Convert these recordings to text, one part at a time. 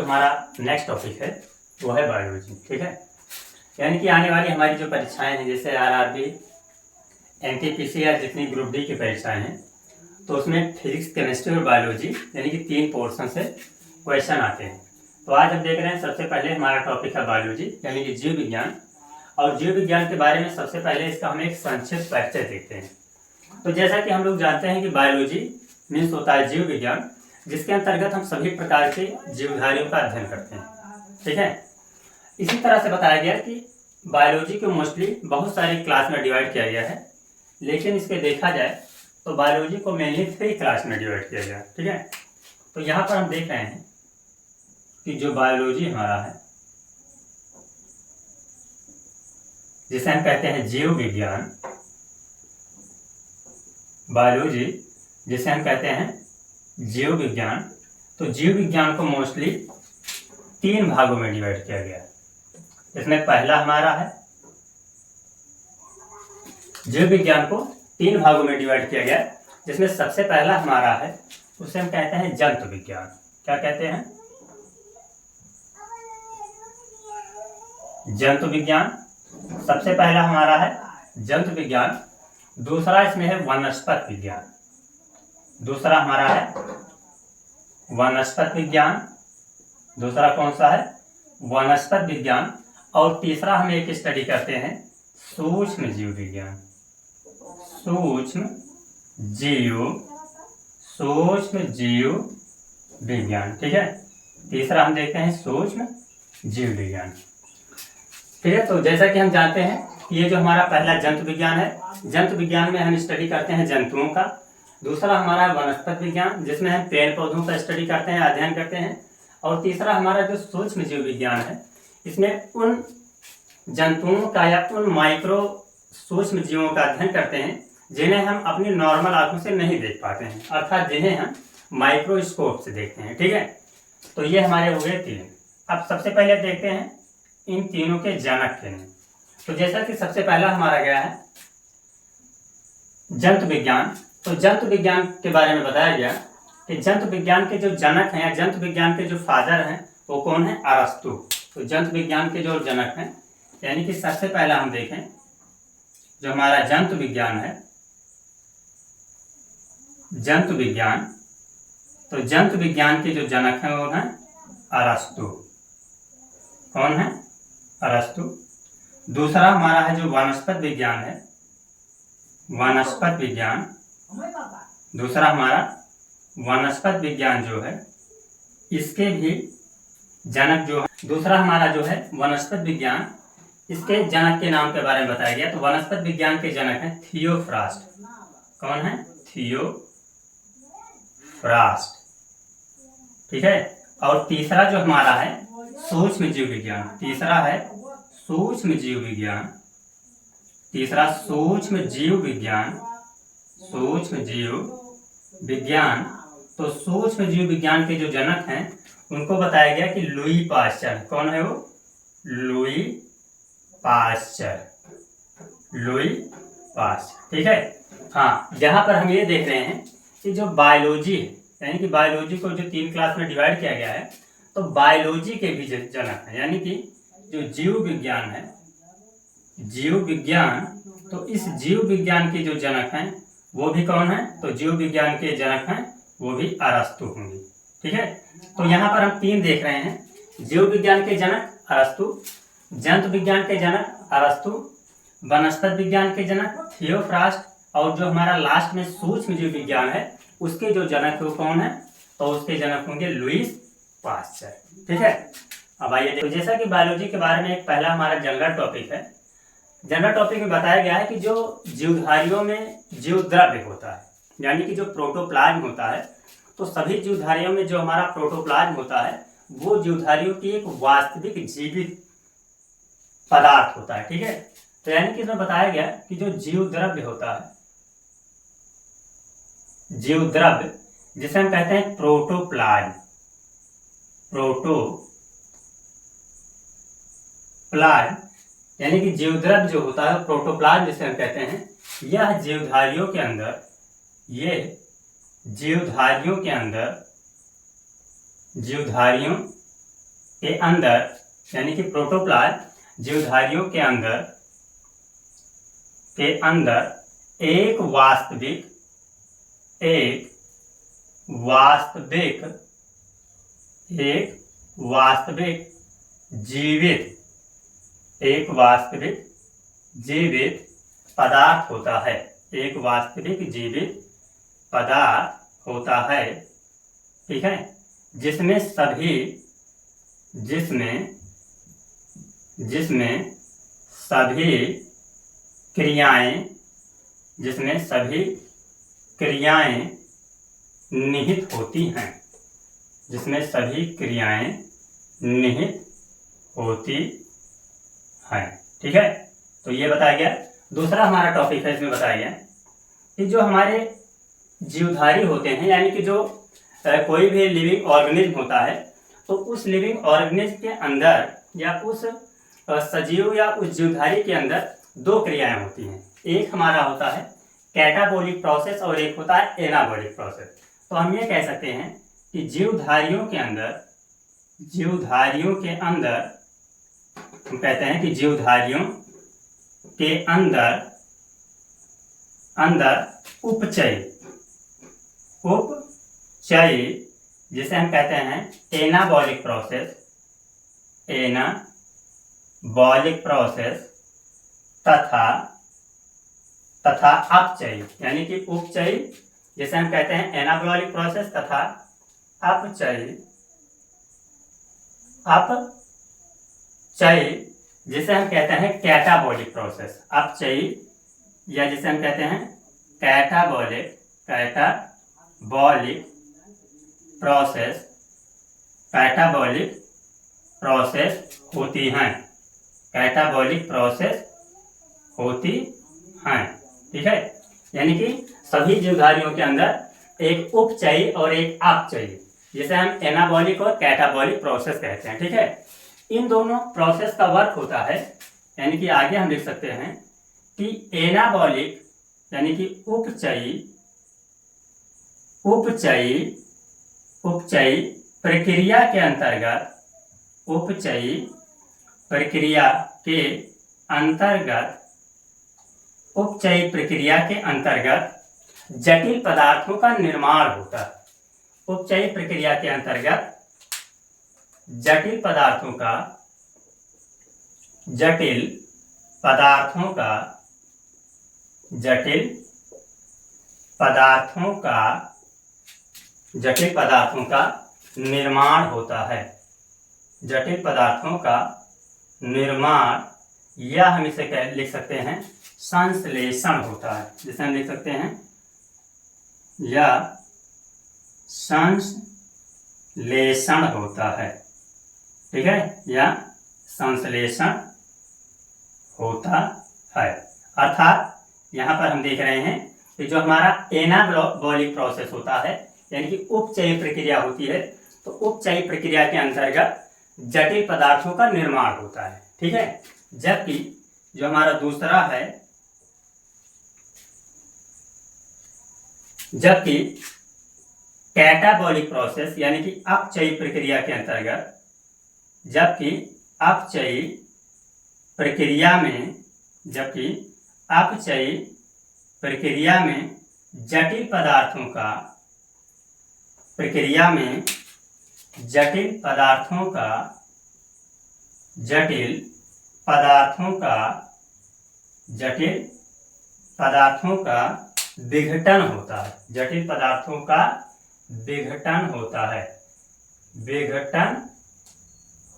हमारा next topic है वो है बायोलॉजी। ठीक है, यानी कि आने वाली हमारी जो परीक्षाएं हैं जैसे आरआरबी, एनटीपीसी या जितनी ग्रुप डी की परीक्षाएं हैं तो उसमें फिजिक्स, केमिस्ट्री और बायोलॉजी यानी कि 3 पोर्शन से क्वेश्चन आते हैं। तो आज हम देख रहे हैं सबसे पहले हमारा टॉपिक है बायोलॉजी यानी कि जीव विज्ञान। और जीव विज्ञान के बारे में सबसे पहले इसका हम एक संक्षिप्त परिचय देखते हैं। तो जैसा कि हम लोग जानते हैं कि बायोलॉजी मीन्स होता है जीव विज्ञान, जिसके अंतर्गत हम सभी प्रकार के जीवधारियों का अध्ययन करते हैं। ठीक है, इसी तरह से बताया गया कि बायोलॉजी को मोस्टली बहुत सारी क्लास में डिवाइड किया गया है, लेकिन इसके देखा जाए तो बायोलॉजी को मेनली 3 क्लास में डिवाइड किया गया। ठीक है, तो यहाँ पर हम देख रहे हैं कि जो बायोलॉजी हमारा है जिसे हम कहते हैं जीव विज्ञान, बायोलॉजी जिसे हम कहते हैं जीव विज्ञान, तो जीव विज्ञान को मोस्टली 3 भागों में डिवाइड किया गया है। इसमें पहला हमारा है जीव विज्ञान को 3 भागों में डिवाइड किया गया, जिसमें सबसे पहला हमारा है उसे हम कहते हैं जंतु विज्ञान। क्या कहते हैं? जंतु विज्ञान सबसे पहला हमारा है जंतु विज्ञान। दूसरा इसमें है वनस्पति विज्ञान। दूसरा हमारा है वनस्पति विज्ञान। दूसरा कौन सा है? वनस्पति विज्ञान। और तीसरा हम एक स्टडी करते हैं सूक्ष्म जीव विज्ञान। सूक्ष्म जीव विज्ञान। ठीक है, तीसरा हम देखते हैं सूक्ष्म जीव विज्ञान। ठीक है, तो जैसा कि हम जानते हैं ये जो हमारा पहला जंतु विज्ञान है, जंतु विज्ञान में हम स्टडी करते हैं जंतुओं का। दूसरा हमारा है वनस्पति विज्ञान, जिसमें हम पेड़ पौधों का स्टडी करते हैं, अध्ययन करते हैं। और तीसरा हमारा जो सूक्ष्म जीव विज्ञान है, इसमें उन जंतुओं का या उन माइक्रो सूक्ष्म जीवों का अध्ययन करते हैं जिन्हें हम अपनी नॉर्मल आंखों से नहीं देख पाते हैं, अर्थात जिन्हें हम माइक्रोस्कोप से देखते हैं। ठीक है, तो ये हमारे हो गए 3। अब सबसे पहले देखते हैं इन तीनों के जनक के नाम। तो जैसा कि सबसे पहला हमारा गया है जंतु विज्ञान, तो जंतु विज्ञान के बारे में बताया गया कि जंतु विज्ञान के जो जनक हैं या जंतु विज्ञान के जो फादर हैं वो कौन है? अरस्तु। तो जंतु विज्ञान के जो जनक हैं, यानी कि सबसे पहला हम देखें जो हमारा जंतु विज्ञान है, जंतु विज्ञान, तो जंतु विज्ञान के जो जनक हैं वो हैं अरस्तु। कौन है? अरस्तु। दूसरा हमारा है जो वनस्पति विज्ञान है, वनस्पति विज्ञान। दूसरा हमारा वनस्पति विज्ञान जो है इसके भी जनक जो है, दूसरा हमारा जो है वनस्पति विज्ञान, इसके जनक के नाम के बारे में बताया गया। तो वनस्पति विज्ञान के जनक हैं थियोफ्रास्ट। कौन है? थियोफ्रास्ट। ठीक है, और तीसरा जो हमारा है सूक्ष्म जीव विज्ञान। तीसरा है सूक्ष्म जीव विज्ञान। तीसरा सूक्ष्म जीव विज्ञान, सूक्ष्म जीव विज्ञान। तो सूक्ष्म जीव विज्ञान के जो जनक हैं उनको बताया गया कि लुई पाश्चर। कौन है वो? Louis Pasteur. Louis Pasteur. ठीक है, हाँ, यहाँ पर हम ये देख रहे हैं कि जो बायोलॉजी है, यानी कि बायोलॉजी को जो 3 क्लास में डिवाइड किया गया है, तो बायोलॉजी के भी जनक हैं, यानी कि जो जीव विज्ञान है, जीव विज्ञान, तो इस जीव विज्ञान के जो जनक हैं वो भी कौन है? तो जीव विज्ञान के जनक हैं वो भी अरस्तु होंगे। ठीक है, तो यहाँ पर हम 3 देख रहे हैं, जीव विज्ञान के जनक अरस्तु, जंतु विज्ञान के जनक अरस्तु, वनस्पति विज्ञान के जनक थियोफ्रास्ट, और जो हमारा लास्ट में सूक्ष्म जीव विज्ञान है उसके जो जनक है वो कौन है? तो उसके जनक होंगे लुईस पाश्चर। ठीक है, अब आइए, तो जैसा कि बायोलॉजी के बारे में एक पहला हमारा जनरल टॉपिक है। जनरल टॉपिक में बताया गया है कि जो जीवधारियों में जीव द्रव्य होता है, यानी कि जो प्रोटोप्लाज्म होता है, तो सभी जीवधारियों में जो हमारा प्रोटोप्लाज्म होता है वो जीवधारियों की एक वास्तविक जीवित पदार्थ होता है। ठीक है, तो यानी कि इसमें बताया गया कि जो जीव द्रव्य होता है, जीव द्रव्य जिसे हम कहते हैं प्रोटोप्लाज्म, प्रोटोप्लाज्म यानी कि जीवद्रव्य जो होता है प्रोटोप्लाज्म जिसे हम कहते हैं, यह जीवधारियों के अंदर, ये जीवधारियों के अंदर यानी कि प्रोटोप्लाज्म जीवधारियों के अंदर एक वास्तविक जीवित पदार्थ होता है। एक वास्तविक जीवित पदार्थ होता है, ठीक है, जिसमें सभी क्रियाएं निहित होती हैं, ठीक है। तो ये बताया गया। दूसरा हमारा टॉपिक है, इसमें बताया गया कि जो हमारे जीवधारी होते हैं, यानी कि जो कोई भी लिविंग ऑर्गेनिज्म होता है, तो उस लिविंग ऑर्गेनिज्म के अंदर या उस सजीव या उस जीवधारी के अंदर दो क्रियाएं होती हैं। एक हमारा होता है कैटाबोलिक प्रोसेस और एक होता है एनाबॉलिक प्रोसेस। तो हम ये कह सकते हैं कि जीवधारियों के अंदर हम कहते हैं कि जीवधारियों के अंदर उपचय जिसे हम कहते हैं एनाबॉलिक प्रोसेस तथा अपचय यानी कि उपचय जिसे हम कहते हैं एनाबॉलिक प्रोसेस तथा अपचय जिसे हम कहते हैं कैटाबॉलिक प्रोसेस। अपचय या जिसे हम कहते हैं कैटाबॉलिक प्रोसेस होती हैं, ठीक है। यानी कि सभी जीवधारियों के अंदर एक उपचयी और एक अपचयी, जिसे हम एनाबॉलिक और कैटाबॉलिक प्रोसेस कहते हैं, ठीक है। इन दोनों प्रोसेस का वर्क होता है, यानी कि आगे हम लिख सकते हैं कि एनाबॉलिक यानी कि उपचयी प्रक्रिया के अंतर्गत जटिल पदार्थों का निर्माण होता है। उपचयी प्रक्रिया के अंतर्गत जटिल पदार्थों का निर्माण होता है। जटिल पदार्थों का निर्माण या हम इसे लिख सकते हैं संश्लेषण होता है, जिसे हम लिख सकते हैं या संश्लेषण होता है, ठीक है, या संश्लेषण होता है। अर्थात यहाँ पर हम देख रहे हैं कि जो हमारा एनाबॉलिक प्रोसेस होता है यानी कि उपचयी प्रक्रिया होती है, तो उपचयी प्रक्रिया के अंतर्गत जटिल पदार्थों का निर्माण होता है, ठीक है। जबकि जो हमारा दूसरा है, जबकि कैटाबॉलिक प्रोसेस यानी कि अपचयी प्रक्रिया के अंतर्गत अपचयी प्रक्रिया में जटिल पदार्थों का विघटन होता है। जटिल पदार्थों का विघटन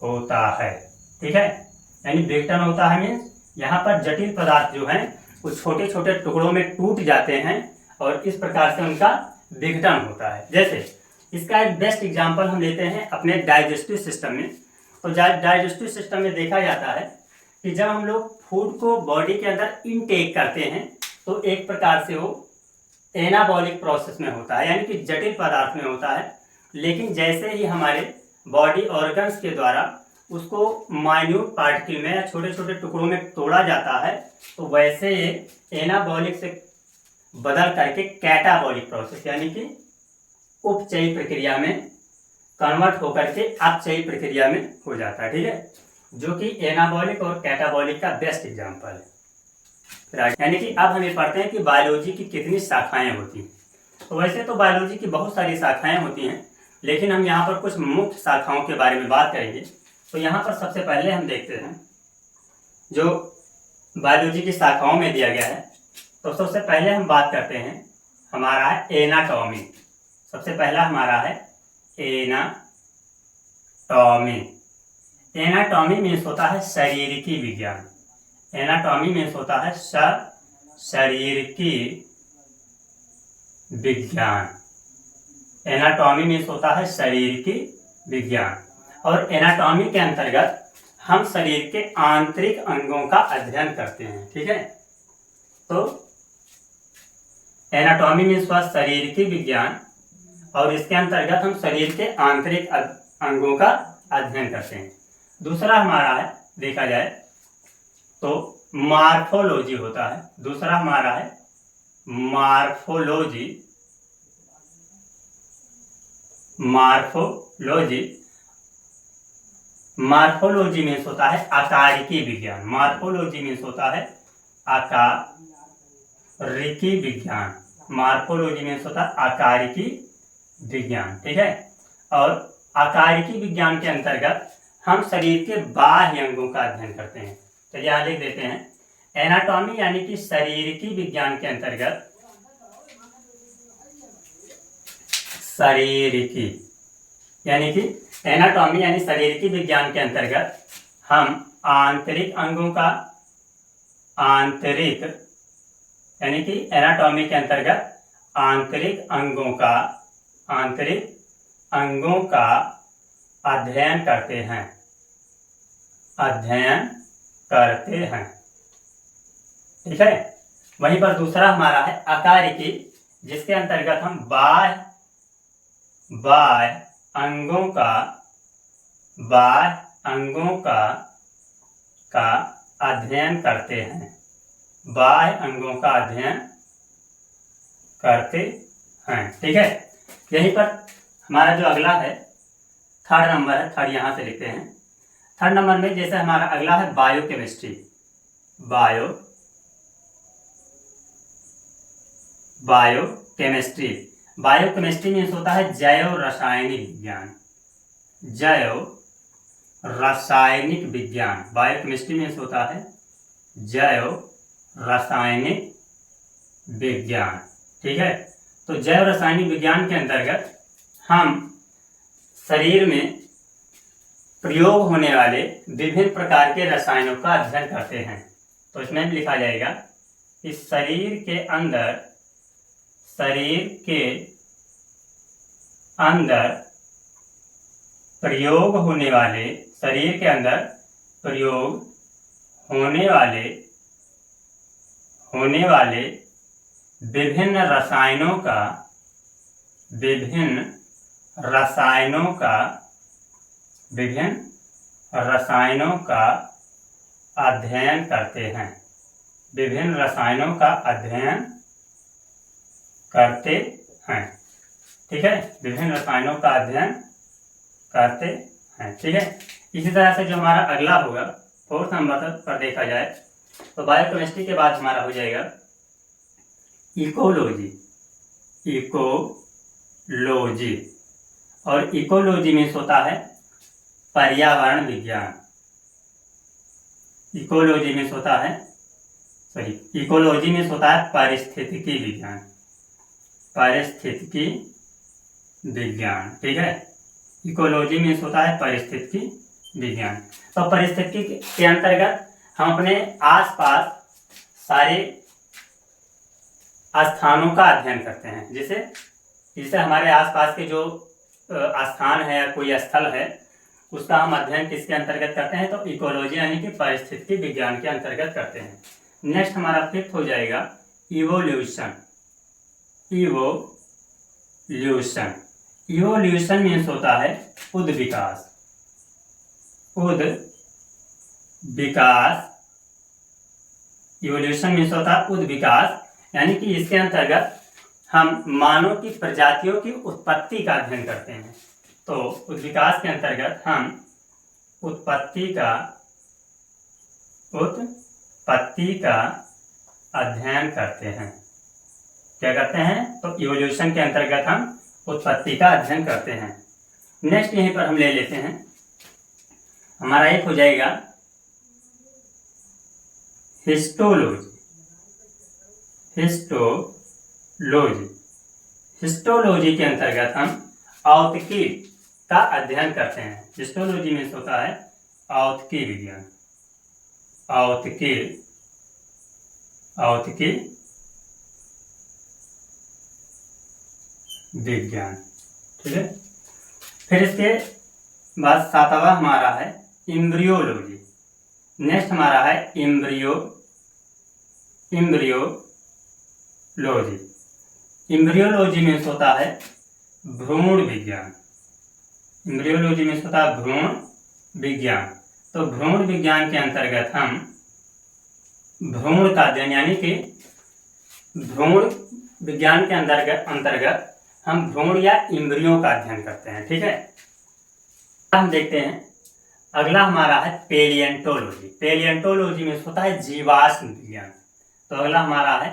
होता है, ठीक है। यानी विघटन होता है मीन्स यहाँ पर जटिल पदार्थ जो हैं वो छोटे छोटे टुकड़ों में टूट जाते हैं और इस प्रकार से उनका विघटन होता है। जैसे इसका एक बेस्ट एग्जांपल हम लेते हैं अपने डाइजेस्टिव सिस्टम में। तो डाइजेस्टिव सिस्टम में देखा जाता है कि जब हम लोग फूड को बॉडी के अंदर इनटेक करते हैं तो एक प्रकार से वो एनाबॉलिक प्रोसेस में होता है, यानी कि जटिल पदार्थ में होता है। लेकिन जैसे ही हमारे बॉडी ऑर्गन्स के द्वारा उसको माइन्यूट पार्टिकल में या छोटे छोटे टुकड़ों में तोड़ा जाता है, तो वैसे ये एनाबॉलिक से बदल करके कैटाबॉलिक प्रोसेस यानी कि उपचयी प्रक्रिया में कन्वर्ट होकर के अपचयी प्रक्रिया में हो जाता है, ठीक है, जो कि एनाबॉलिक और कैटाबॉलिक का बेस्ट एग्जाम्पल है। यानी कि अब हमें पढ़ते हैं कि बायोलॉजी की कितनी शाखाएं होती हैं। तो वैसे तो बायोलॉजी की बहुत सारी शाखाएं होती हैं, लेकिन हम यहाँ पर कुछ मुख्य शाखाओं के बारे में बात करेंगे। तो यहाँ पर सबसे पहले हम देखते हैं जो बायोलॉजी की शाखाओं में दिया गया है। तो सबसे पहले हम बात करते हैं, हमारा है एनाटॉमी। सबसे पहला हमारा है एनाटॉमी। एनाटॉमी मीन्स होता है शारीरिकी विज्ञान। एनाटॉमी मीन्स होता है शारीरिकी विज्ञान। एनाटॉमी मीन्स होता है शारीरिकी विज्ञान। और एनाटॉमी के अंतर्गत हम शरीर के आंतरिक अंगों का अध्ययन करते हैं, ठीक है। तो एनाटॉमी मीन्स हुआ शारीरिकी विज्ञान, और इसके अंतर्गत हम शरीर के आंतरिक अंगों का अध्ययन करते हैं। दूसरा हमारा है, देखा जाए तो मॉर्फोलॉजी होता है। दूसरा हमारा है मॉर्फोलॉजी। मॉर्फोलॉजी मॉर्फोलॉजी मीन्स होता है आकारिकी विज्ञान। मॉर्फोलॉजी मीन्स होता है आकारिकी विज्ञान। मॉर्फोलॉजी मीन्स होता है आकारिकी विज्ञान, ठीक है। और आकारिकी विज्ञान के अंतर्गत हम शरीर के बाह्य अंगों का अध्ययन करते हैं। चलिए यहाँ लिख देते हैं, एनाटॉमी यानी कि शारीरिकी विज्ञान के अंतर्गत, शारीरिकी यानी कि एनाटॉमी यानी शारीरिकी विज्ञान के अंतर्गत हम आंतरिक अंगों का, आंतरिक यानी कि एनाटॉमी के अंतर्गत आंतरिक अंगों का अध्ययन करते हैं, ठीक है। वहीं पर दूसरा हमारा है आकारिकी, जिसके अंतर्गत हम बाह्य अंगों का अध्ययन करते हैं। बाह्य अंगों का अध्ययन करते हैं, ठीक है। यहीं पर हमारा जो अगला है थर्ड नंबर है, थर्ड यहाँ से लिखते हैं। थर्ड नंबर में जैसे हमारा अगला है बायोकेमिस्ट्री। बायोकेमिस्ट्री मीन्स होता है जैव रासायनिक विज्ञान। बायोकेमिस्ट्री मीन्स होता है जैव रासायनिक विज्ञान, ठीक है। तो जैव रासायनिक विज्ञान के अंतर्गत हम शरीर में प्रयोग होने वाले विभिन्न प्रकार के रसायनों का अध्ययन करते हैं। तो इसमें भी लिखा जाएगा कि शरीर के अंदर प्रयोग होने वाले विभिन्न रसायनों का अध्ययन करते हैं। विभिन्न रसायनों का अध्ययन करते हैं, ठीक है। विभिन्न रसायनों का अध्ययन करते हैं, ठीक है। इसी तरह से जो हमारा अगला होगा फोर्थ नंबर पर देखा जाए तो बायोकेमिस्ट्री के बाद हमारा हो जाएगा इकोलॉजी। और इकोलॉजी मीन्स होता है पर्यावरण विज्ञान। इकोलॉजी मीन्स होता है पारिस्थितिकी विज्ञान, ठीक है। इकोलॉजी मीन्स होता है पारिस्थितिकी विज्ञान। तो पारिस्थितिकी के अंतर्गत हम अपने आसपास सारे स्थानों का अध्ययन करते हैं। जैसे हमारे आसपास के जो स्थान है या कोई स्थल है उसका हम अध्ययन किसके अंतर्गत करते हैं, तो इकोलॉजी यानी कि पारिस्थितिकी विज्ञान के अंतर्गत करते हैं। नेक्स्ट हमारा फिफ्थ हो जाएगा इवोल्यूशन। इवोल्यूशन मीन्स होता है उद्विकास। इवोल्यूशन मीन्स होता है उद्विकास, यानी कि इसके अंतर्गत हम मानव की प्रजातियों की उत्पत्ति का अध्ययन करते हैं। तो उद्विकास के अंतर्गत हम उत्पत्ति का अध्ययन करते हैं। क्या करते हैं? तो इवोल्यूशन के अंतर्गत हम उत्पत्ति का अध्ययन करते हैं। नेक्स्ट यहीं पर हम ले लेते हैं, हमारा एक हो जाएगा हिस्टोलॉजी। हिस्टोलॉजी के अंतर्गत हम औतकी का अध्ययन करते हैं। हिस्टोलॉजी में होता है औतकी विज्ञान, औतकी विज्ञान। ठीक है। फिर इसके बाद 7वां हमारा है एम्ब्रियोलॉजी। नेक्स्ट हमारा है एम्ब्रियोलॉजी। एम्ब्रियोलॉजी में होता है भ्रूण विज्ञान। एम्ब्रियोलॉजी में होता है भ्रूण विज्ञान। तो भ्रूण विज्ञान के अंतर्गत हम भ्रूण का अध्ययन, यानी कि भ्रूण विज्ञान के अंतर्गत हम भ्रूण या इंद्रियों का अध्ययन करते हैं। ठीक है। हम देखते हैं अगला हमारा है पेलियंटोलॉजी। पेलियंटोलॉजी में होता है जीवाश्म विज्ञान। तो अगला हमारा है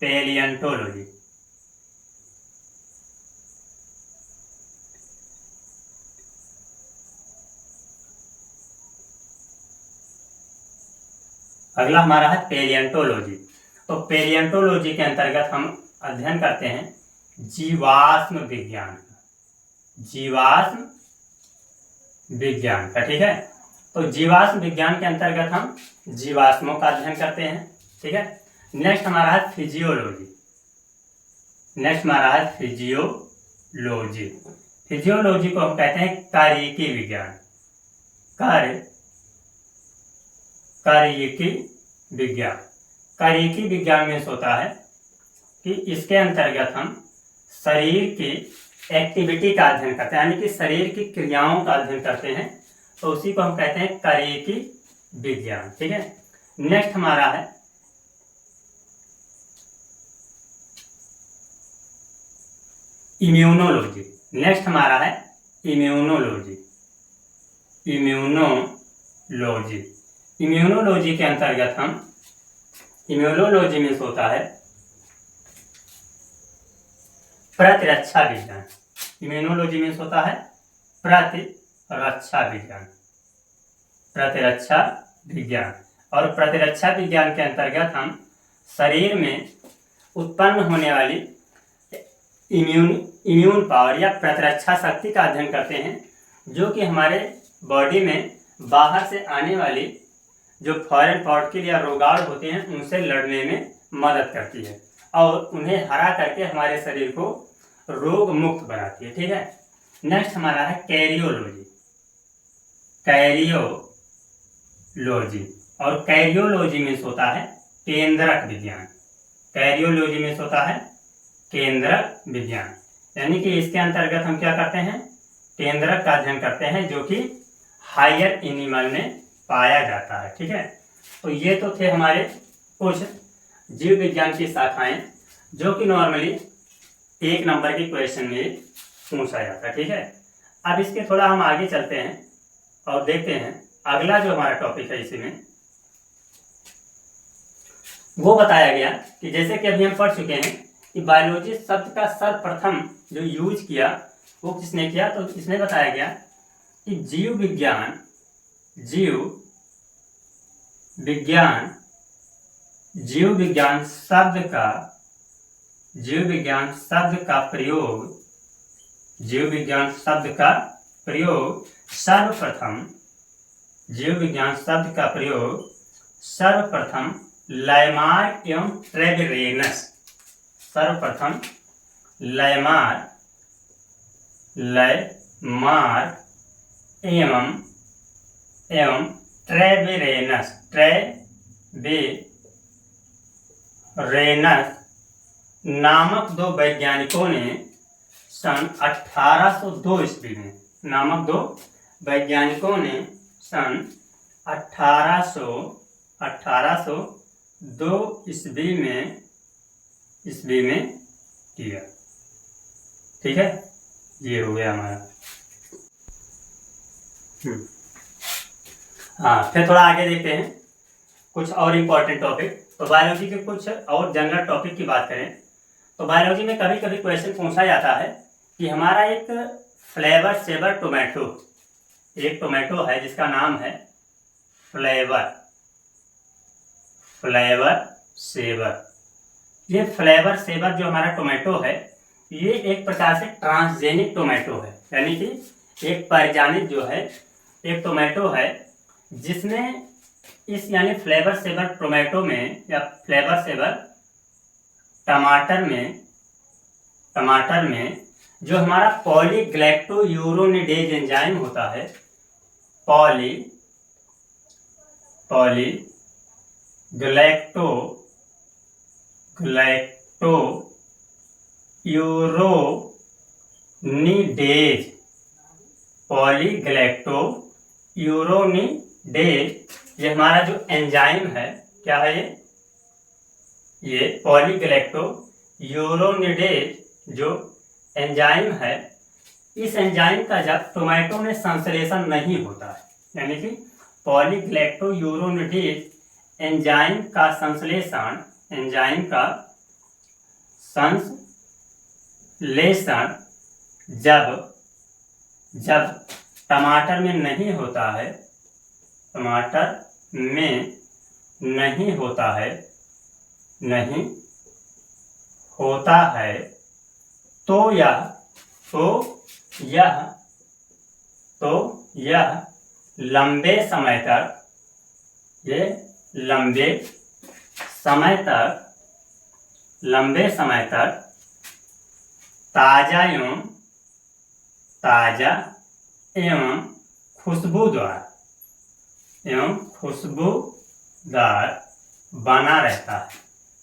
पेलियंटोलॉजी। अगला हमारा है पेलियंटोलॉजी। तो पेलियंटोलॉजी के अंतर्गत हम अध्ययन करते हैं जीवाश्म विज्ञान, जीवाश्म विज्ञान का। ठीक है। तो जीवाश्म विज्ञान के अंतर्गत हम जीवाश्मों का अध्ययन करते हैं। ठीक है। नेक्स्ट हमारा है फिजियोलॉजी। नेक्स्ट हमारा है फिजियोलॉजी। फिजियोलॉजी को हम कहते हैं कार्यिकी विज्ञान, कार्यिकी विज्ञान। कार्यिकी विज्ञान में होता है कि इसके अंतर्गत हम शरीर की एक्टिविटी का अध्ययन करते हैं, यानी कि शरीर की क्रियाओं का अध्ययन करते हैं। तो उसी को हम कहते हैं कार्यिकी विज्ञान। ठीक है। नेक्स्ट हमारा है इम्यूनोलॉजी। नेक्स्ट हमारा है इम्यूनोलॉजी। इम्यूनोलॉजी के अंतर्गत हम इम्यूनोलॉजी में होता है प्रतिरक्षा विज्ञान। इम्यूनोलॉजी में होता है प्रतिरक्षा विज्ञान। और प्रतिरक्षा विज्ञान के अंतर्गत हम शरीर में उत्पन्न होने वाली इम्यून पावर या प्रतिरक्षा शक्ति का अध्ययन करते हैं, जो कि हमारे बॉडी में बाहर से आने वाली जो फॉरेन पार्टिकल या रोगाणु होते हैं उनसे लड़ने में मदद करती है और उन्हें हरा करके हमारे शरीर को रोग मुक्त बनाती है। ठीक है। नेक्स्ट हमारा है कैरियोलॉजी। और कैरियोलॉजी में होता है केंद्रक विज्ञान। कैरियोलॉजी में होता है केंद्रक विज्ञान, यानी कि इसके अंतर्गत हम क्या करते हैं? केंद्रक का अध्ययन करते हैं, जो कि हायर एनिमल में पाया जाता है। ठीक है। तो ये तो थे हमारे कुछ जीव विज्ञान की शाखाएं, जो कि नॉर्मली 1 नंबर के क्वेश्चन में पूछा जाता है। ठीक है। अब इसके थोड़ा हम आगे चलते हैं और देखते हैं अगला जो हमारा टॉपिक है, इसी में वो बताया गया कि जैसे कि अभी हम पढ़ चुके हैं कि बायोलॉजी शब्द का सर्वप्रथम जो यूज किया वो किसने किया? तो इसमें बताया गया कि जीव विज्ञान सर्वप्रथम लाइमार एवं ट्रेविरेनस, एवं ट्रेविरेनस नामक 2 वैज्ञानिकों ने सन 1802 ईस्वी में सन 1802 ईस्वी में किया। ठीक है। ये हो गया हमारा। हाँ, फिर थोड़ा आगे देखते हैं कुछ और इम्पोर्टेंट टॉपिक। तो बायोलॉजी के कुछ और जनरल टॉपिक की बात करें तो बायोलॉजी में कभी कभी क्वेश्चन पूछा जाता है कि हमारा एक फ्लेवर सेवर टोमेटो, एक टोमेटो है जिसका नाम है फ्लेवर सेवर। ये फ्लेवर सेवर जो हमारा टोमेटो है ये एक प्रकार से ट्रांसजेनिक टोमेटो है, यानी कि एक परिजानित जो है एक टोमेटो है जिसमें इस यानी फ्लेवर सेवर टोमेटो में या फ्लेवर सेवर टमाटर में जो हमारा पॉलीग्लैक्टोयूरोनिडेज एंजाइम होता है, पॉलीग्लैक्टोयूरोनिडेज, ये हमारा जो एंजाइम है, क्या है ये पॉलीग्लैक्टोयूरोनिडेज जो एंजाइम है, इस एंजाइम का जब टोमेटो में संश्लेषण नहीं होता है, यानी कि पॉलीग्लैक्टोयूरोनिडेज एंजाइम का संश्लेषण जब टमाटर में नहीं होता है, तो यह लंबे समय तक ताजा एवं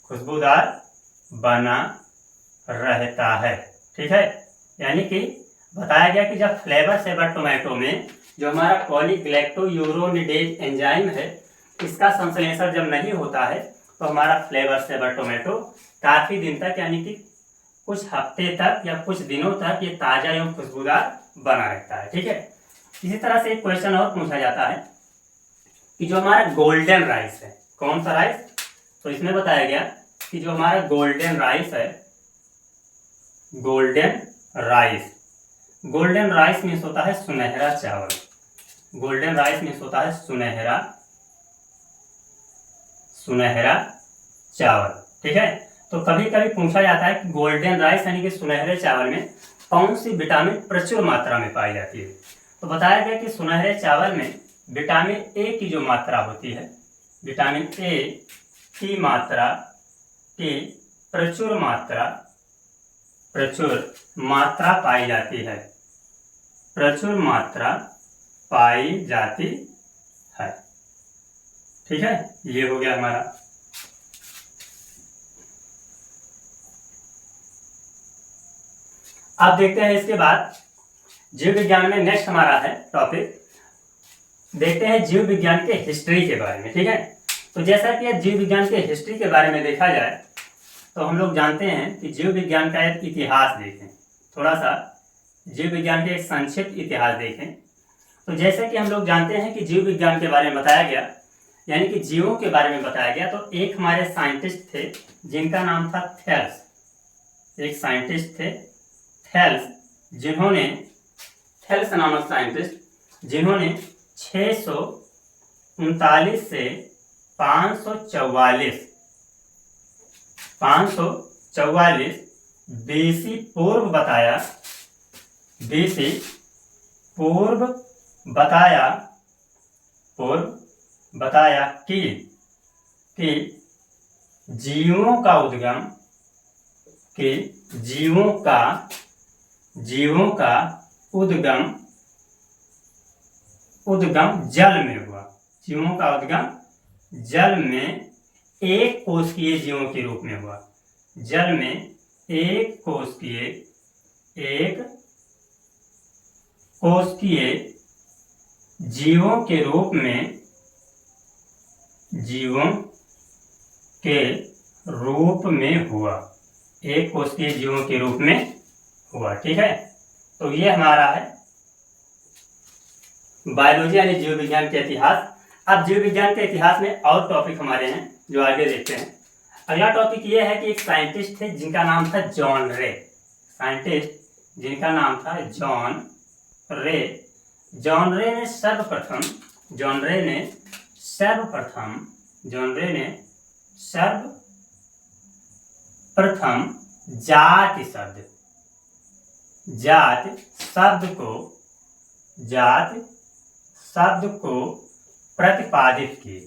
खुशबूदार बना रहता है। ठीक है, यानी कि बताया गया कि जब फ्लेवर सेवर टोमेटो में जो हमारा पॉलीग्लैक्टोयूरोनिडेज एंजाइम है इसका संश्लेषण जब नहीं होता है तो हमारा फ्लेवर सेवर टोमेटो काफी दिन तक यानी कि कुछ हफ्ते तक या कुछ दिनों तक ये ताजा एवं खुशबूदार बना रहता है। ठीक है, इसी तरह से एक क्वेश्चन और पूछा जाता है कि जो हमारा गोल्डन राइस है, कौन सा राइस, तो इसमें बताया गया कि जो हमारा गोल्डन राइस है, गोल्डन राइस मीन्स होता है सुनहरा चावल। गोल्डन राइस मीन्स होता है सुनहरा चावल। ठीक है, तो कभी कभी पूछा जाता है कि गोल्डन राइस यानी कि सुनहरे चावल में कौन सी विटामिन प्रचुर मात्रा में पाई जाती है। तो बताया गया कि सुनहरे चावल में विटामिन ए की जो मात्रा होती है, विटामिन ए की मात्रा की प्रचुर मात्रा पाई जाती है। ठीक है, ये हो गया हमारा। अब देखते हैं इसके बाद जीव विज्ञान में नेक्स्ट हमारा है टॉपिक, देखते हैं जीव विज्ञान के हिस्ट्री के बारे में। ठीक है, तो जैसा कि जीव विज्ञान के हिस्ट्री के बारे में देखा जाए तो हम लोग जानते हैं कि जीव विज्ञान का एक इतिहास देखें, थोड़ा सा जीव विज्ञान के एक संक्षिप्त इतिहास देखें। तो जैसे कि हम लोग जानते हैं कि जीव विज्ञान के बारे में बताया गया, यानी कि जीवों के बारे में बताया गया, तो एक हमारे साइंटिस्ट थे जिनका नाम था थेल्स। एक साइंटिस्ट थे थेल्स, थेल्स नामक साइंटिस्ट जिन्होंने 639 से 544 बीसी पूर्व बताया कि जीवों का उद्गम जल में हुआ। जीवों का उद्गम जल में एक कोशिकीय जीवों के रूप में हुआ। जल में एक कोशिकीय जीवों के रूप में हुआ। एक कोशिकीय जीवों के रूप में हुआ। ठीक है, तो ये हमारा है बायोलॉजी यानी जीव विज्ञान के इतिहास। अब जीव विज्ञान के इतिहास में और टॉपिक हमारे हैं जो आगे देखते हैं। अगला टॉपिक ये है कि एक साइंटिस्ट थे जिनका नाम था जॉन रे। साइंटिस्ट जिनका नाम था जॉन रे। जॉन रे ने सर्वप्रथम जाति शब्द को प्रतिपादित किए।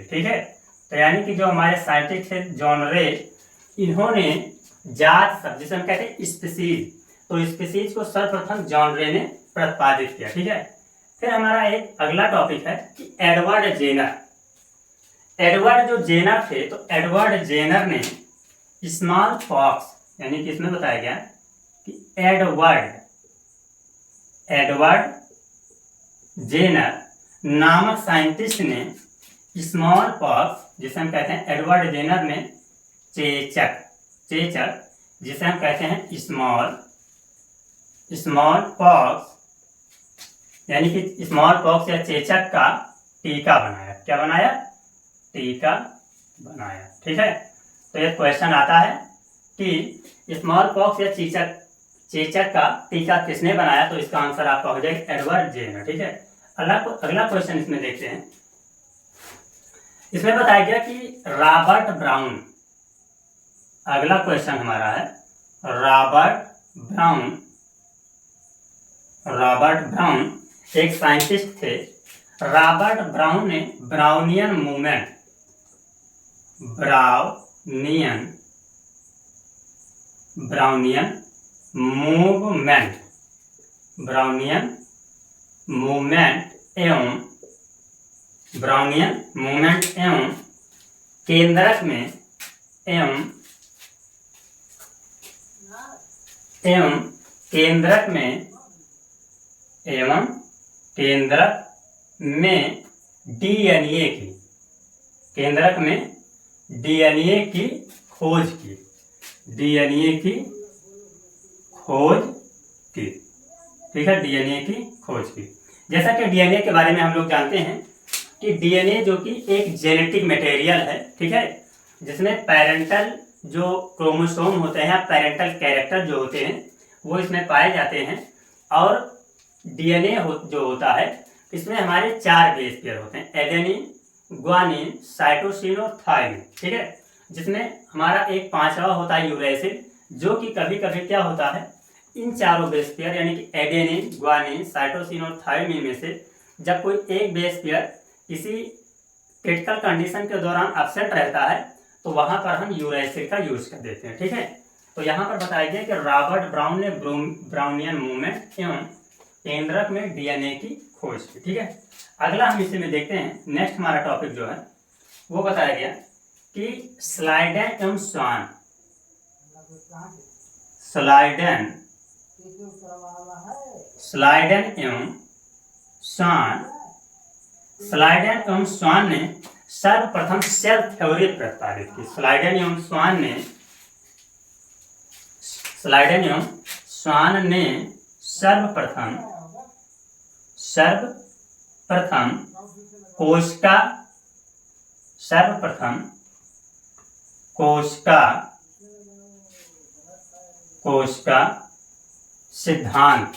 ठीक है। तो यानी कि जो हमारे साइंटिस्ट थे जॉन रे, इन्होंने जात शब्द, जिसे हम कहते हैं स्पीसीज, तो स्पीसीज को सर्वप्रथम जॉन रे ने प्रतिपादित किया। ठीक है। फिर हमारा एक अगला टॉपिक है कि एडवर्ड जेनर थे। तो एडवर्ड जेनर ने स्मॉल पॉक्स, यानी कि इसमें बताया गया कि एडवर्ड जेनर नामक साइंटिस्ट ने स्मॉल पॉक्स, जिसे हम कहते हैं एडवर्ड जेनर ने चेचक, जिसे हम कहते हैं स्मॉल पॉक्स, यानी कि स्मॉल पॉक्स या चेचक का टीका बनाया। क्या बनाया? टीका बनाया। ठीक है। तो एक क्वेश्चन आता है कि स्मॉल पॉक्स या चेचक का टीका किसने बनाया? तो इसका आंसर आपका हो जाएगा एडवर्ड जेनर। ठीक है। अगला क्वेश्चन इसमें देखते हैं। इसमें बताया गया कि रॉबर्ट ब्राउन, अगला क्वेश्चन हमारा है रॉबर्ट ब्राउन एक साइंटिस्ट थे। रॉबर्ट ब्राउन ने ब्राउनियन मूवमेंट एवं केंद्रक में डीएनए की खोज की। ठीक है। डीएनए की खोज की। जैसा कि डीएनए के बारे में हम लोग जानते हैं कि डीएनए जो कि एक जेनेटिक मटेरियल है। ठीक है। जिसमें पेरेंटल जो क्रोमोसोम होते हैं, पेरेंटल कैरेक्टर जो होते हैं, वो इसमें पाए जाते हैं। और डीएनए जो होता है, इसमें हमारे 4 बेस पेयर होते हैं, एडेनिन, ग्वानिन, साइटोसिन और थायमिन। ठीक है। जिसमें हमारा एक 5वां होता है यूरेसिल, जो कि कभी कभी क्या होता है, इन चारों बेस पेयर यानी कि एडेनिन, ग्वानिन, साइटोसिन और थायमिन में से जब कोई एक बेस पेयर किसी क्रिटिकल कंडीशन के दौरान एब्सेंट रहता है, तो वहां पर हम यूरेसिल का यूज कर देते हैं। ठीक है। तो यहाँ पर बताया गया कि रॉबर्ट ब्राउन ने ब्राउनियन मूवमेंट एवं केंद्रक में डीएनए की खोज की। ठीक है। अगला हम इसी में देखते हैं। नेक्स्ट हमारा टॉपिक जो है वो बताया गया कि स्लाइडेन एवं स्वान ने सर्वप्रथम सेल थ्योरी प्रतिपादित की। स्लाइडेन एवं स्वान ने सर्वप्रथम कोशिका सिद्धांत,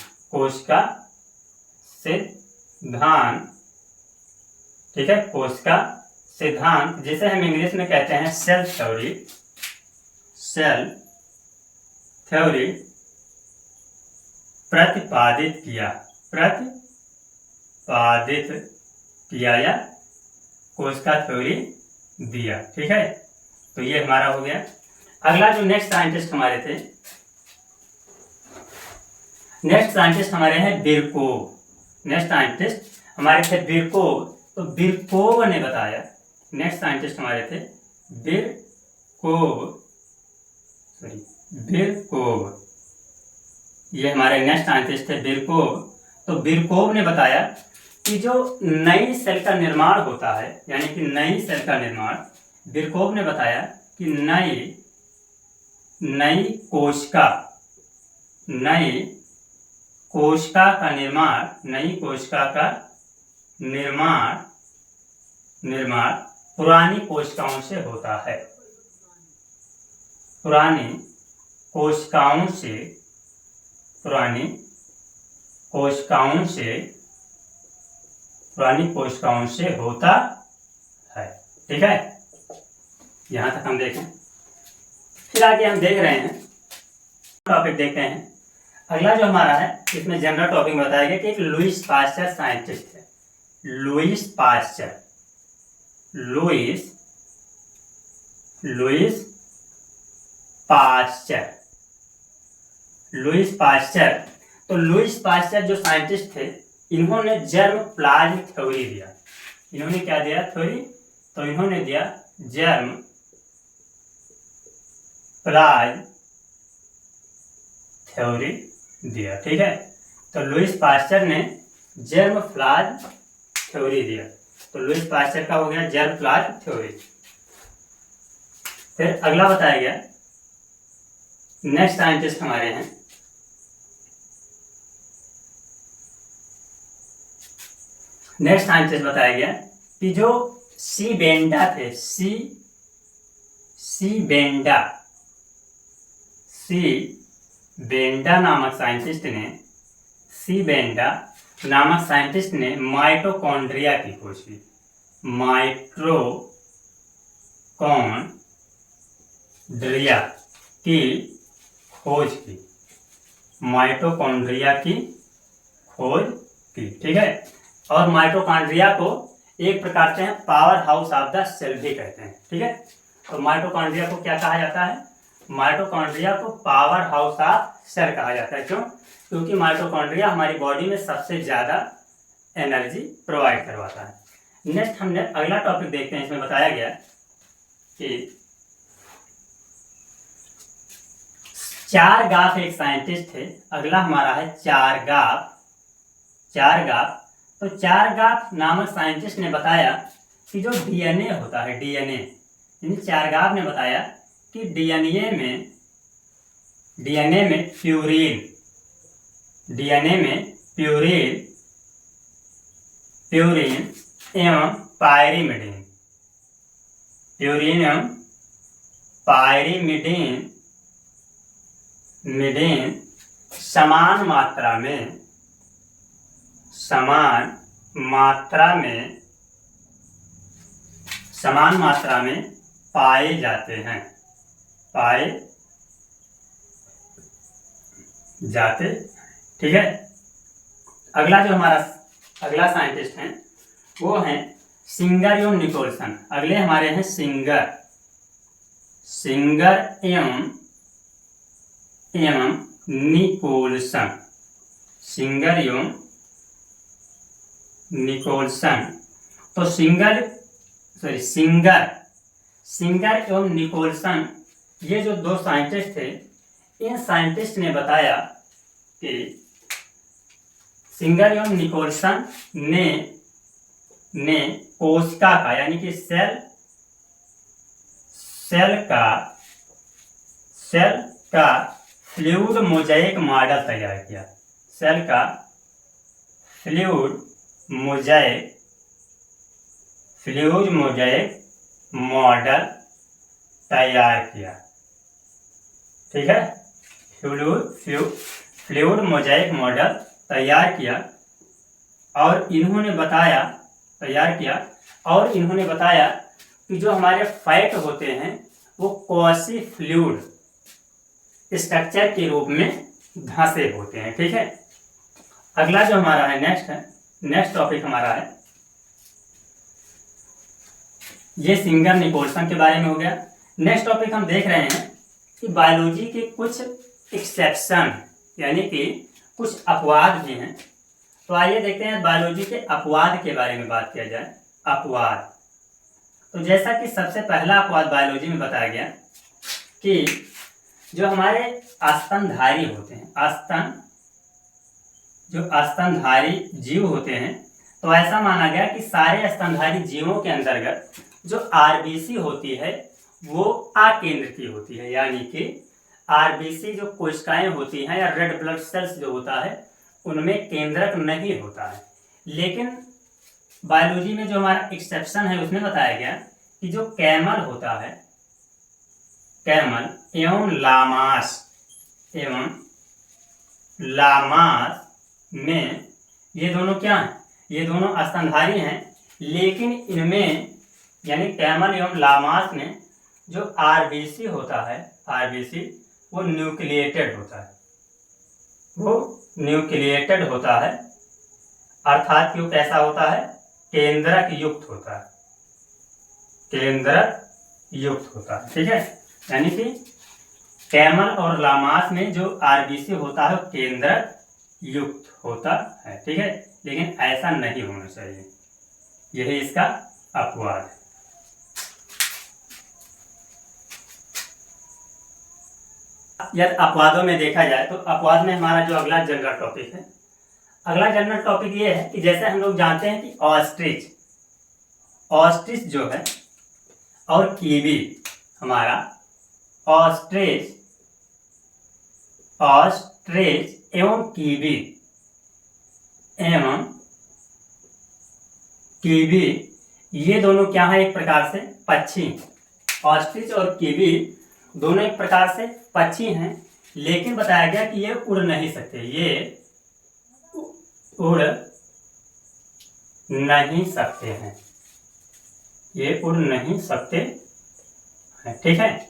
ठीक है, कोशिका सिद्धांत, जिसे हम इंग्लिश में कहते हैं सेल थ्योरी प्रतिपादित किया या कोशिका थ्योरी दिया। ठीक है। तो ये हमारा हो गया। अगला जो नेक्स्ट साइंटिस्ट हमारे हैं बिरकोव। नेक्स्ट साइंटिस्ट हमारे थे बिरकोव। तो बिरकोव ने बताया, नेक्स्ट साइंटिस्ट हमारे थे बिरकोव, ये हमारे नेक्स्ट साइंटिस्ट थे बिरकोव। तो बिरकोव ने बताया कि जो नई सेल का निर्माण होता है, यानी कि नई सेल का निर्माण, बिरकोव ने बताया कि नई कोशिका नई कोशिका का निर्माण, नई कोशिका का निर्माण पुरानी कोशिकाओं से होता है। पुरानी कोशिकाओं से होता है। ठीक है, यहां तक हम देखें। फिर आगे हम देख रहे हैं, टॉपिक देखते हैं। अगला जो हमारा है, इसमें जनरल टॉपिक बताया गया कि एक लुईस पास्चर साइंटिस्ट है। लुईस पास्चर तो लुईस पास्चर जो साइंटिस्ट थे, इन्होंने जर्म प्लाज्म थ्योरी दिया। इन्होंने क्या दिया थ्योरी? तो इन्होंने दिया जर्म प्लाज्म थ्योरी दिया। ठीक है, तो लुईस पास्चर ने जर्म प्लाज्म थ्योरी दिया। तो लुईस पास्चर का हो गया जर्म प्लाज्म थ्योरी। फिर अगला बताया गया, नेक्स्ट साइंटिस्ट हमारे हैं, नेक्स्ट साइंटिस्ट बताया गया कि जो सी बेंडा थे, सी बेंडा नामक साइंटिस्ट ने माइटोकॉन्ड्रिया की खोज की। माइटोकॉन्ड्रिया की खोज की। ठीक है, और माइटोकॉन्ड्रिया को एक प्रकार से power house of the cell भी कहते हैं। ठीक है, तो माइटोकॉन्ड्रिया को क्या कहा जाता है? माइटोकॉन्ड्रिया को पावर हाउस ऑफ सेल कहा जाता है। क्यों? क्योंकि माइटोकॉन्ड्रिया हमारी बॉडी में सबसे ज्यादा एनर्जी प्रोवाइड करवाता है। नेक्स्ट हमने अगला टॉपिक देखते हैं। इसमें बताया गया कि चारगाफ एक साइंटिस्ट थे। अगला हमारा है चारगाफ। तो चारगाफ नामक साइंटिस्ट ने बताया कि जो डीएनए होता है, यानी चारगाफ ने बताया कि डीएनए में प्यूरिन एवं पायरिमिडीन समान मात्रा में पाए जाते हैं। ठीक है, अगला जो हमारा अगला साइंटिस्ट है वो है सिंगर एवं निकोलसन। अगले हमारे हैं सिंगर एवं निकोलसन। तो सिंगर एवं निकोलसन, ये जो दो साइंटिस्ट थे, इन साइंटिस्ट ने बताया कि सिंगर एवं निकोलसन ने कोशिका का, यानी कि सेल का फ्लूइड मोजाइक मॉडल तैयार किया। सेल का फ्लूइड मोजाइक मॉडल तैयार किया। ठीक है, फ्लूइड मोजाइक मॉडल तैयार किया और इन्होंने बताया कि जो हमारे फैट होते हैं वो क्वासी फ्लूइड स्ट्रक्चर के रूप में धंसे होते हैं। ठीक है, अगला जो हमारा है नेक्स्ट टॉपिक हमारा है, ये सिंगर निकोलसन के बारे में हो गया। नेक्स्ट टॉपिक हम देख रहे हैं कि बायोलॉजी के कुछ एक्सेप्शन, यानी कि कुछ अपवाद भी हैं। तो आइए देखते हैं बायोलॉजी के अपवाद के बारे में बात किया जाए। अपवाद, तो जैसा कि सबसे पहला अपवाद बायोलॉजी में बताया गया कि जो हमारे स्तनधारी होते हैं, स्तनधारी जीव होते हैं, तो ऐसा माना गया कि सारे स्तनधारी जीवों के अंतर्गत जो आरबीसी होती है वो आकेंद्र की होती है, यानी कि आरबीसी जो कोशिकाएं होती हैं या रेड ब्लड सेल्स जो होता है उनमें केंद्रक नहीं होता है। लेकिन बायोलॉजी में जो हमारा एक्सेप्शन है उसमें बताया गया कि जो कैमल होता है, कैमल एवं लामास में ये दोनों क्या हैं? ये दोनों स्तनधारी हैं, लेकिन इनमें यानी कैमल एवं लामास में जो आरबीसी होता है, आरबीसी वो न्यूक्लिएटेड होता है, वो न्यूक्लिएटेड होता है, अर्थात कि वो कैसा होता है? केंद्रक युक्त होता है, केंद्रक युक्त होता है। ठीक है, यानी कि कैमल और लामास में जो आरबीसी होता है वो केंद्रक युक्त होता है। ठीक है, लेकिन ऐसा नहीं होना चाहिए, यही इसका अपवाद है। यदि अपवादों में देखा जाए तो अपवाद में हमारा जो अगला जनरल टॉपिक है, अगला जनरल टॉपिक ये है कि जैसे हम लोग जानते हैं कि ऑस्ट्रिच जो है और कीवी, हमारा ऑस्ट्रिच एवं कीवी ये दोनों क्या है? एक प्रकार से पक्षी। ऑस्ट्रिच और कीवी दोनों एक प्रकार से पक्षी हैं, लेकिन बताया गया कि ये उड़ नहीं सकते, ये उड़ नहीं सकते हैं, ये उड़ नहीं सकते हैं। ठीक है,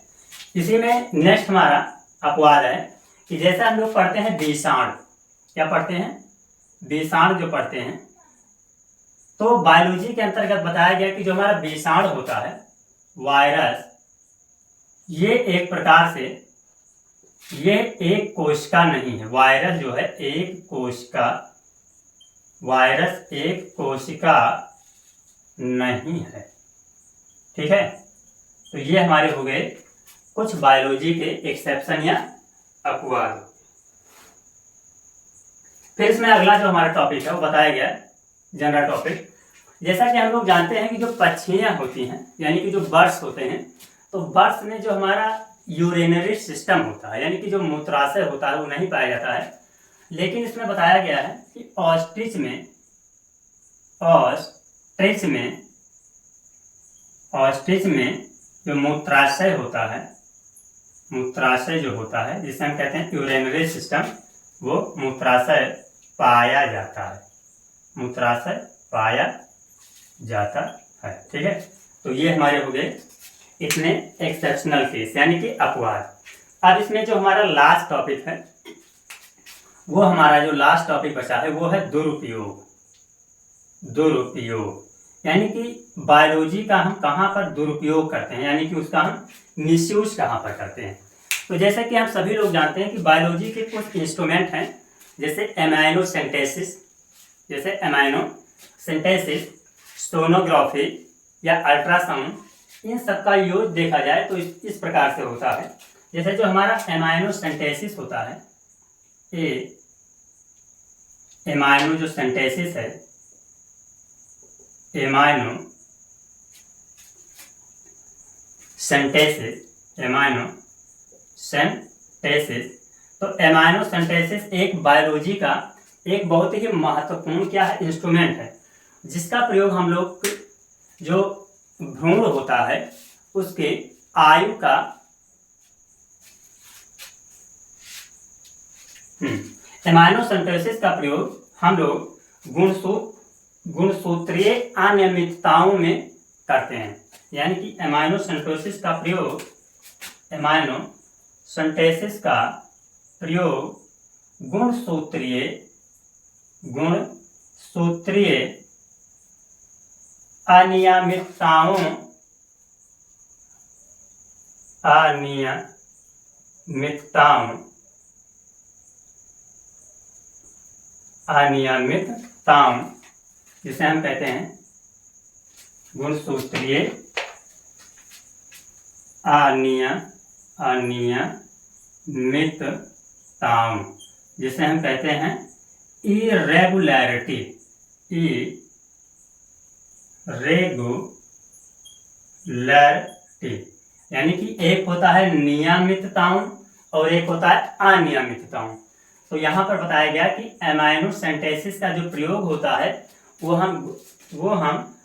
इसी में नेक्स्ट हमारा अपवाद है कि जैसे हम लोग पढ़ते हैं विषाणु, क्या पढ़ते हैं? विषाणु जो पढ़ते हैं, तो बायोलॉजी के अंतर्गत बताया गया कि जो हमारा विषाणु होता है, वायरस, ये एक प्रकार से ये एक कोशिका नहीं है। वायरस जो है एक कोशिका, वायरस एक कोशिका नहीं है। ठीक है, तो ये हमारे हो गए कुछ बायोलॉजी के एक्सेप्शन या अपवाद। फिर इसमें अगला जो हमारा टॉपिक है वो बताया गया जनरल टॉपिक। जैसा कि हम लोग जानते हैं कि जो पक्षियां होती हैं यानी कि जो बर्ड्स होते हैं, तो बर्ड्स में जो हमारा यूरिनरी सिस्टम होता है यानी कि जो मूत्राशय होता है वो नहीं पाया जाता है। लेकिन इसमें बताया गया है कि ऑस्ट्रिच में जो मूत्राशय होता है, मूत्राशय जो होता है जिसे हम कहते हैं यूरिनरी सिस्टम, वो मूत्राशय पाया जाता है, मूत्राशय पाया जाता है। ठीक है, तो ये हमारे हो गए इतने एक्सेप्शनल केस यानी कि अपवाद। अब इसमें जो हमारा लास्ट टॉपिक है, वो हमारा जो लास्ट टॉपिक बचा है वो है दुरुपयोग। दुरुपयोग यानी कि बायोलॉजी का हम कहाँ पर दुरुपयोग करते हैं, यानी कि उसका हम मिसयूज कहाँ पर करते हैं। तो जैसे कि हम सभी लोग जानते हैं कि बायोलॉजी के कुछ इंस्ट्रूमेंट हैं, जैसे एमाइनो सिंथेसिस, सोनोग्राफी या अल्ट्रासाउंड, इन सब का यूज देखा जाए तो इस प्रकार से होता है। जैसे जो हमारा एमाइनो सिंथेसिस होता है, ये एमाइनो जो सिंथेसिस है, एमाइनो सिंथेसिस, तो एमाइनो सिंथेसिस एक बायोलॉजी का एक बहुत ही महत्वपूर्ण क्या है? इंस्ट्रूमेंट है, जिसका प्रयोग हम लोग जो भ्रूण होता है उसके आयु का एमाइनो सिंथेसिस का प्रयोग हम लोग गुणसूत्रीय अनियमितताओं में करते हैं। यानी कि एमाइनो सिंथेसिस का प्रयोग गुणसूत्रीय अनियमितताओं जिसे हम कहते हैं गुणसूत्रीय अनियमितताओं, जिसे हम कहते हैं इरेगुलरिटी, यानी कि एक होता है नियमितताओं और एक होता है अनियमितताओं। तो यहाँ पर बताया गया कि एमाइनोसेंटेसिस का जो प्रयोग होता है वो हम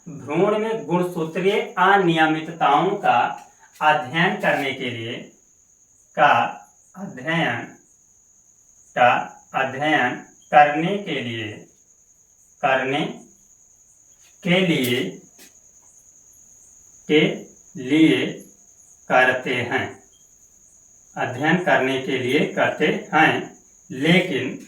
भ्रूण में गुणसूत्रीय अनियमितताओं का अध्ययन करने के लिए अध्ययन करने के लिए करते हैं, अध्ययन करने के लिए करते हैं। लेकिन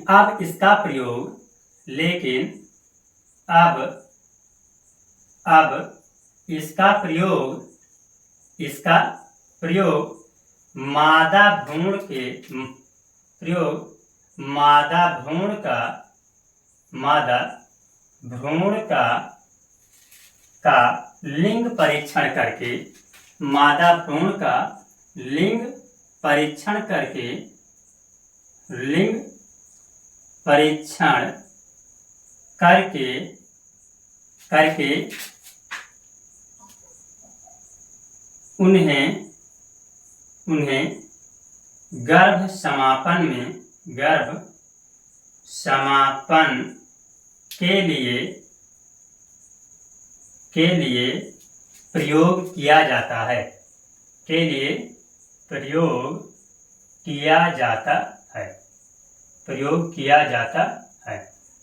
अब इसका प्रयोग मादा भ्रूण का लिंग परीक्षण करके, मादा भ्रूण का लिंग परीक्षण करके उन्हें गर्भ समापन के लिए प्रयोग किया जाता है,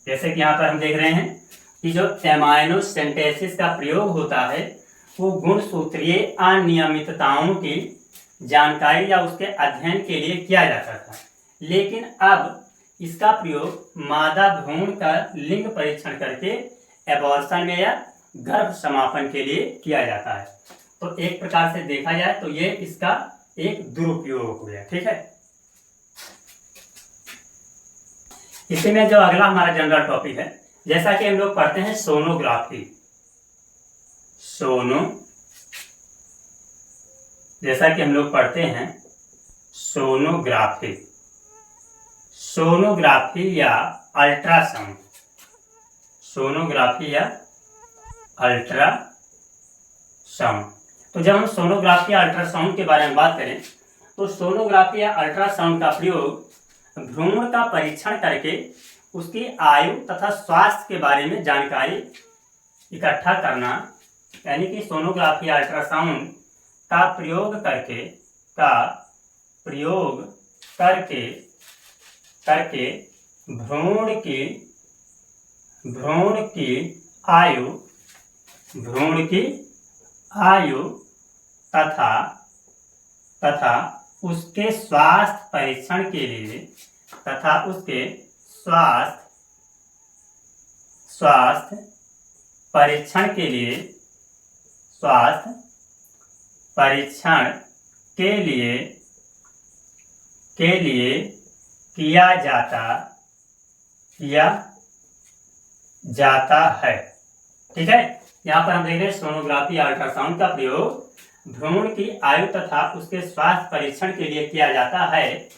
जैसे कि यहाँ पर हम देख रहे हैं कि जो एमाइनोसेंटेसिस का प्रयोग होता है वो गुणसूत्रीय अनियमितताओं की जानकारी या उसके अध्ययन के लिए किया जाता था। लेकिन अब इसका प्रयोग मादा भ्रूण का लिंग परीक्षण करके एबॉर्शन में या गर्भ समापन के लिए किया जाता है। तो एक प्रकार से देखा जाए तो ये इसका एक दुरुपयोग हो गया। ठीक है, इसी में जो अगला हमारा जनरल टॉपिक है, जैसा कि हम लोग पढ़ते हैं सोनोग्राफी, जैसा कि हम लोग पढ़ते हैं सोनोग्राफी या अल्ट्रासाउंड, तो जब हम सोनोग्राफी या अल्ट्रासाउंड के बारे में बात करें तो सोनोग्राफी या अल्ट्रासाउंड का प्रयोग भ्रूण का परीक्षण करके उसकी आयु तथा स्वास्थ्य के बारे में जानकारी इकट्ठा करना, यानी कि सोनोग्राफी अल्ट्रासाउंड का प्रयोग करके भ्रूण की आयु तथा उसके स्वास्थ्य परीक्षण के लिए स्वास्थ्य परीक्षण के लिए किया जाता है। ठीक है, यहाँ पर हम देख रहे हैं सोनोग्राफी अल्ट्रासाउंड का प्रयोग भ्रूण की आयु तथा उसके स्वास्थ्य परीक्षण के लिए किया जाता है।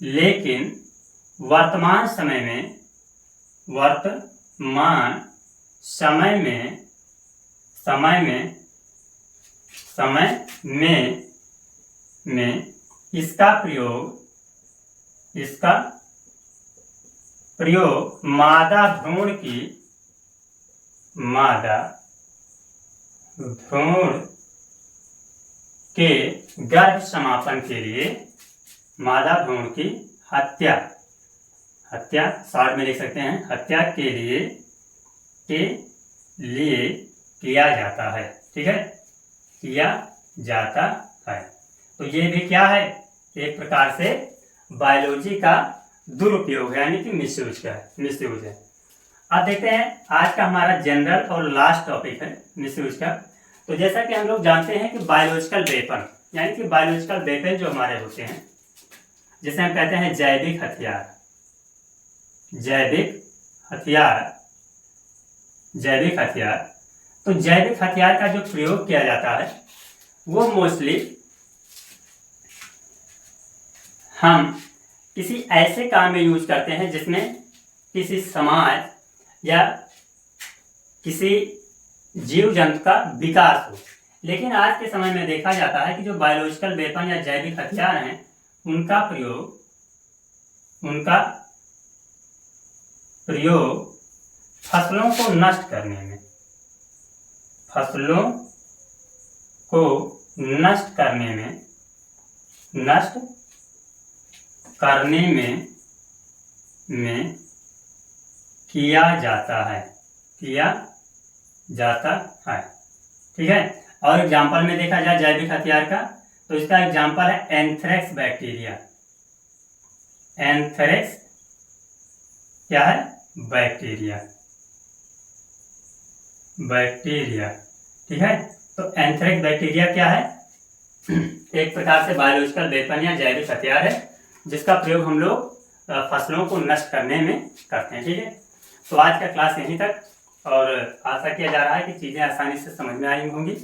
लेकिन वर्तमान समय में इसका प्रयोग मादा भ्रूण के गर्भ समापन के लिए, मादा भ्रूण की हत्या शॉर्ट में लिख सकते हैं, हत्या के लिए किया जाता है। ठीक है, किया जाता है। तो ये भी क्या है, एक प्रकार से बायोलॉजी का दुरुपयोग है, यानी कि मिसयूज का है, मिसयूज है। अब देखते हैं आज का हमारा जनरल और लास्ट टॉपिक है मिसयूज का। तो जैसा कि हम लोग जानते हैं कि बायोलॉजिकल वेपन, यानी कि बायोलॉजिकल वेपन जो हमारे होते हैं, जिसे हम कहते हैं जैविक हथियार, जैविक हथियार, जैविक हथियार। तो जैविक हथियार का जो प्रयोग किया जाता है वो मोस्टली हम किसी ऐसे काम में यूज करते हैं जिसमें किसी समाज या किसी जीव जंतु का विकास हो। लेकिन आज के समय में देखा जाता है कि जो बायोलॉजिकल वेपन या जैविक हथियार हैं उनका प्रयोग फसलों को नष्ट करने में, फसलों को नष्ट करने में किया जाता है, ठीक है। और एग्जाम्पल में देखा जाए जैविक हथियार का, तो इसका एग्जाम्पल है एंथ्रेक्स बैक्टीरिया। एंथ्रेक्स क्या है? बैक्टीरिया, ठीक है। तो एंथ्रेक्स बैक्टीरिया क्या है? एक प्रकार से बायोलॉजिकल वेपन या जैविक हथियार है जिसका प्रयोग हम लोग फसलों को नष्ट करने में करते हैं, ठीक है। तो आज का क्लास यहीं तक, और आशा किया जा रहा है कि चीज़ें आसानी से समझ में आई होंगी।